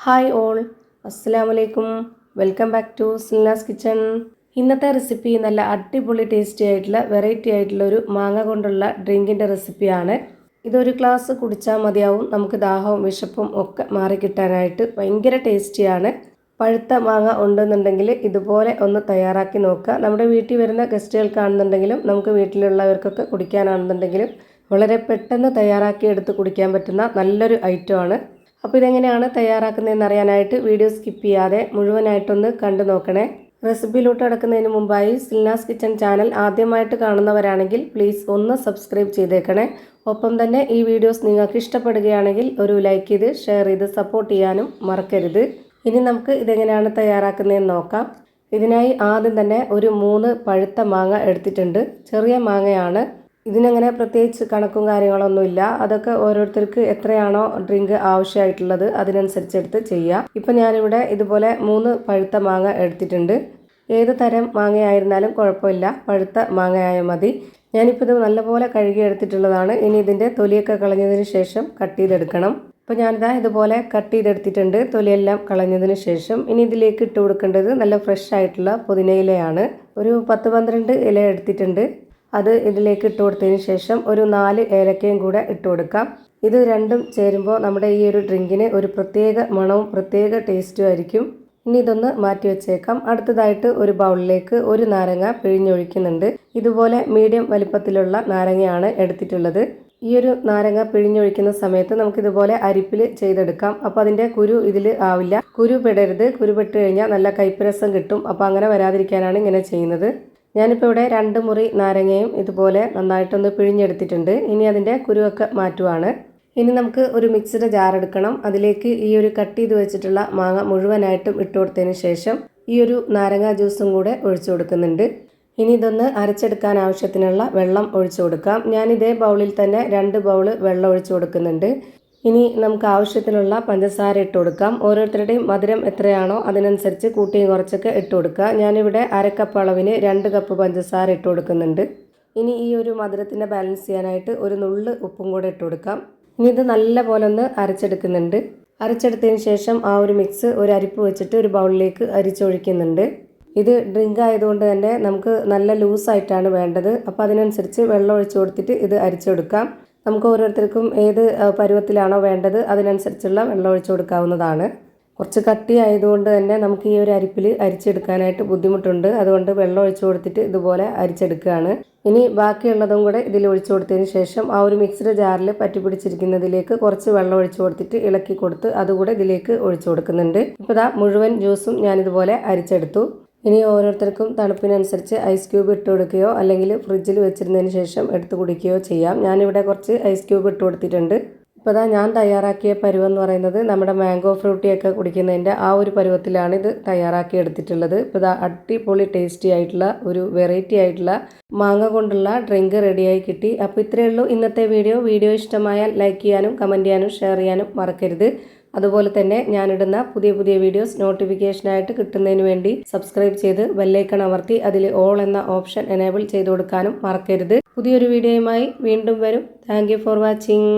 Hi all, അസ്സലാമലൈക്കും. Welcome back to Silnas kitchen. ഇന്നത്തെ recipe നല്ല അടിപൊളി ടേസ്റ്റി ആയിട്ടുള്ള വെറൈറ്റി ആയിട്ടുള്ള ഒരു മാങ്ങ കൊണ്ടുള്ള ഡ്രിങ്കിൻ്റെ റെസിപ്പിയാണ്. ഇതൊരു ഗ്ലാസ് കുടിച്ചാൽ മതിയാവും. നമുക്ക് ദാഹവും വിശപ്പും ഒക്കെ മാറിക്കിട്ടാനായിട്ട് ഭയങ്കര ടേസ്റ്റിയാണ്. പഴുത്ത മാങ്ങ ഉണ്ടെന്നുണ്ടെങ്കിൽ ഇതുപോലെ ഒന്ന് തയ്യാറാക്കി നോക്കുക. നമ്മുടെ വീട്ടിൽ വരുന്ന ഗസ്റ്റുകൾക്കാണെന്നുണ്ടെങ്കിലും നമുക്ക് വീട്ടിലുള്ളവർക്കൊക്കെ കുടിക്കാനാണെന്നുണ്ടെങ്കിലും വളരെ പെട്ടെന്ന് തയ്യാറാക്കി എടുത്ത് കുടിക്കാൻ പറ്റുന്ന നല്ലൊരു ഐറ്റമാണ്. അപ്പോൾ ഇതെങ്ങനെയാണ് തയ്യാറാക്കുന്നതെന്ന് അറിയാനായിട്ട് വീഡിയോ സ്കിപ്പ് ചെയ്യാതെ മുഴുവനായിട്ടൊന്ന് കണ്ടു നോക്കണേ. റെസിപ്പിയിലോട്ട് കിടക്കുന്നതിന് മുമ്പായി സിൽനാസ് കിച്ചൺ ചാനൽ ആദ്യമായിട്ട് കാണുന്നവരാണെങ്കിൽ പ്ലീസ് ഒന്ന് സബ്സ്ക്രൈബ് ചെയ്തേക്കണേ. ഒപ്പം തന്നെ ഈ വീഡിയോസ് നിങ്ങൾക്ക് ഇഷ്ടപ്പെടുകയാണെങ്കിൽ ഒരു ലൈക്ക് ചെയ്ത് ഷെയർ ചെയ്ത് സപ്പോർട്ട് ചെയ്യാനും മറക്കരുത്. ഇനി നമുക്ക് ഇതെങ്ങനെയാണ് തയ്യാറാക്കുന്നതെന്ന് നോക്കാം. ഇതിനായി ആദ്യം തന്നെ ഒരു 3 പഴുത്ത മാങ്ങ എടുത്തിട്ടുണ്ട്. ചെറിയ മാങ്ങയാണ്. ഇതിനങ്ങനെ പ്രത്യേകിച്ച് കണക്കും കാര്യങ്ങളൊന്നുമില്ല. അതൊക്കെ ഓരോരുത്തർക്ക് എത്രയാണോ ഡ്രിങ്ക് ആവശ്യമായിട്ടുള്ളത് അതിനനുസരിച്ച് എടുത്ത് ചെയ്യാം. ഇപ്പം ഞാനിവിടെ ഇതുപോലെ 3 പഴുത്ത മാങ്ങ എടുത്തിട്ടുണ്ട്. ഏത് തരം മാങ്ങയായിരുന്നാലും കുഴപ്പമില്ല, പഴുത്ത മാങ്ങയായാൽ മതി. ഞാനിപ്പോൾ ഇത് നല്ലപോലെ കഴുകി എടുത്തിട്ടുള്ളതാണ്. ഇനി ഇതിൻ്റെ തൊലിയൊക്കെ കളഞ്ഞതിന് ശേഷം കട്ട് ചെയ്തെടുക്കണം. ഇപ്പോൾ ഞാനിതാ ഇതുപോലെ കട്ട് ചെയ്തെടുത്തിട്ടുണ്ട്, തൊലിയെല്ലാം കളഞ്ഞതിന് ശേഷം. ഇനി ഇതിലേക്ക് ഇട്ട് കൊടുക്കേണ്ടത് നല്ല ഫ്രഷ് ആയിട്ടുള്ള പുതിനയിലയാണ്. ഒരു 10-12 ഇല എടുത്തിട്ടുണ്ട്. അത് ഇതിലേക്ക് ഇട്ട് കൊടുത്തതിന് ശേഷം ഒരു 4 ഏലക്കയും കൂടെ ഇട്ട് കൊടുക്കാം. ഇത് രണ്ടും ചേരുമ്പോൾ നമ്മുടെ ഈ ഒരു ഡ്രിങ്കിന് ഒരു പ്രത്യേക മണവും പ്രത്യേക ടേസ്റ്റും ആയിരിക്കും. ഇനി ഇതൊന്ന് മാറ്റി വെച്ചേക്കാം. അടുത്തതായിട്ട് ഒരു ബൗളിലേക്ക് ഒരു നാരങ്ങ പിഴിഞ്ഞൊഴിക്കുന്നുണ്ട്. ഇതുപോലെ മീഡിയം വലിപ്പത്തിലുള്ള നാരങ്ങയാണ് എടുത്തിട്ടുള്ളത്. ഈ ഒരു നാരങ്ങ പിഴിഞ്ഞൊഴിക്കുന്ന സമയത്ത് നമുക്കിതുപോലെ അരിപ്പിൽ ചെയ്തെടുക്കാം. അപ്പോൾ അതിൻ്റെ കുരു ഇതിൽ ആവില്ല. കുരു പെടരുത്. കുരു പെട്ട് കഴിഞ്ഞാൽ നല്ല കയ്പ്പ് കിട്ടും. അപ്പോൾ അങ്ങനെ വരാതിരിക്കാനാണ് ഇങ്ങനെ ചെയ്യുന്നത്. ഞാനിപ്പോൾ ഇവിടെ 2 മുറി നാരങ്ങയും ഇതുപോലെ നന്നായിട്ടൊന്ന് പിഴിഞ്ഞെടുത്തിട്ടുണ്ട്. ഇനി അതിൻ്റെ കുരുവൊക്കെ മാറ്റുവാണ്. ഇനി നമുക്ക് ഒരു മിക്സിയുടെ ജാർ എടുക്കണം. അതിലേക്ക് ഈ ഒരു കട്ട് ചെയ്ത് വെച്ചിട്ടുള്ള മാങ്ങ മുഴുവനായിട്ടും ഇട്ട് കൊടുത്തതിന് ശേഷം ഈ ഒരു നാരങ്ങ ജ്യൂസും കൂടെ ഒഴിച്ചു കൊടുക്കുന്നുണ്ട്. ഇനി ഇതൊന്ന് അരച്ചെടുക്കാൻ ആവശ്യത്തിനുള്ള വെള്ളം ഒഴിച്ചു കൊടുക്കാം. ഞാൻ ഇതേ ബൗളിൽ തന്നെ 2 ബൗൾ വെള്ളം ഒഴിച്ചു കൊടുക്കുന്നുണ്ട്. ഇനി നമുക്ക് ആവശ്യത്തിനുള്ള പഞ്ചസാര ഇട്ട് കൊടുക്കാം. ഓരോരുത്തരുടെയും മധുരം എത്രയാണോ അതിനനുസരിച്ച് കൂട്ടിയും കുറച്ചൊക്കെ ഇട്ട് കൊടുക്കുക. ഞാനിവിടെ 1/2 കപ്പ് അളവിന് 2 കപ്പ് പഞ്ചസാര ഇട്ട് കൊടുക്കുന്നുണ്ട്. ഇനി ഈ ഒരു മധുരത്തിൻ്റെ ബാലൻസ് ചെയ്യാനായിട്ട് ഒരു നുള്ള് ഉപ്പും കൂടെ ഇട്ട് കൊടുക്കാം. ഇനി ഇത് നല്ല പോലെ ഒന്ന് അരച്ചെടുക്കുന്നുണ്ട്. അരച്ചെടുത്തതിന് ശേഷം ആ ഒരു മിക്സ് ഒരു അരിപ്പ് വെച്ചിട്ട് ഒരു ബൗളിലേക്ക് അരിച്ചൊഴിക്കുന്നുണ്ട്. ഇത് ഡ്രിങ്ക് ആയതുകൊണ്ട് തന്നെ നമുക്ക് നല്ല ലൂസായിട്ടാണ് വേണ്ടത്. അപ്പോൾ അതിനനുസരിച്ച് വെള്ളം ഒഴിച്ചു കൊടുത്തിട്ട് ഇത് അരിച്ചെടുക്കാം. നമുക്ക് ഓരോരുത്തർക്കും ഏത് പരുവത്തിലാണോ വേണ്ടത് അതിനനുസരിച്ചുള്ള വെള്ളം ഒഴിച്ചു കൊടുക്കാവുന്നതാണ്. കുറച്ച് കട്ടി ആയതുകൊണ്ട് തന്നെ നമുക്ക് ഈ ഒരു അരിപ്പിൽ അരിച്ചെടുക്കാനായിട്ട് ബുദ്ധിമുട്ടുണ്ട്. അതുകൊണ്ട് വെള്ളം ഒഴിച്ചു കൊടുത്തിട്ട് ഇതുപോലെ അരിച്ചെടുക്കുകയാണ്. ഇനി ബാക്കിയുള്ളതും കൂടെ ഇതിൽ ഒഴിച്ചു കൊടുത്തതിന് ശേഷം ആ ഒരു മിക്സിയുടെ ജാറിൽ പറ്റി പിടിച്ചിരിക്കുന്നതിലേക്ക് കുറച്ച് വെള്ളം ഒഴിച്ചു കൊടുത്തിട്ട് ഇളക്കി കൊടുത്ത് അതുകൂടെ ഇതിലേക്ക് ഒഴിച്ചു കൊടുക്കുന്നുണ്ട്. ഇപ്പോൾ ദാ മുഴുവൻ ജ്യൂസും ഞാനിതുപോലെ അരിച്ചെടുത്തു. ഇനി ഓരോരുത്തർക്കും തണുപ്പിനനുസരിച്ച് ഐസ് ക്യൂബ് ഇട്ട് കൊടുക്കുകയോ അല്ലെങ്കിൽ ഫ്രിഡ്ജിൽ വെച്ചിരുന്നതിന് ശേഷം എടുത്ത് കുടിക്കുകയോ ചെയ്യാം. ഞാനിവിടെ കുറച്ച് ഐസ് ക്യൂബ് ഇട്ട് കൊടുത്തിട്ടുണ്ട്. ഇപ്പോൾ ഞാൻ തയ്യാറാക്കിയ പരുവം എന്ന് പറയുന്നത് നമ്മുടെ മാംഗോ ഫ്രൂട്ടിയൊക്കെ കുടിക്കുന്നതിൻ്റെ ആ ഒരു പരുവത്തിലാണ് ഇത് തയ്യാറാക്കി എടുത്തിട്ടുള്ളത്. ഇപ്പോൾ അടിപൊളി ടേസ്റ്റി ആയിട്ടുള്ള ഒരു വെറൈറ്റി ആയിട്ടുള്ള മാങ്ങ കൊണ്ടുള്ള ഡ്രിങ്ക് റെഡിയായി കിട്ടി. അപ്പോൾ ഇത്രയേ ഉള്ളൂ ഇന്നത്തെ വീഡിയോ ഇഷ്ടമായാൽ ലൈക്ക് ചെയ്യാനും കമൻറ്റ് ചെയ്യാനും ഷെയർ ചെയ്യാനും മറക്കരുത്. അതുപോലെ തന്നെ ഞാനിടുന്ന പുതിയ വീഡിയോസ് നോട്ടിഫിക്കേഷനായിട്ട് കിട്ടുന്നതിന് വേണ്ടി സബ്സ്ക്രൈബ് ചെയ്ത് ബെല്ലൈക്കൺ അമർത്തി അതിൽ ഓൾ എന്ന ഓപ്ഷൻ എനേബിൾ ചെയ്ത് കൊടുക്കാനും മറക്കരുത്. പുതിയൊരു വീഡിയോയുമായി വീണ്ടും വരും. Thank you for watching.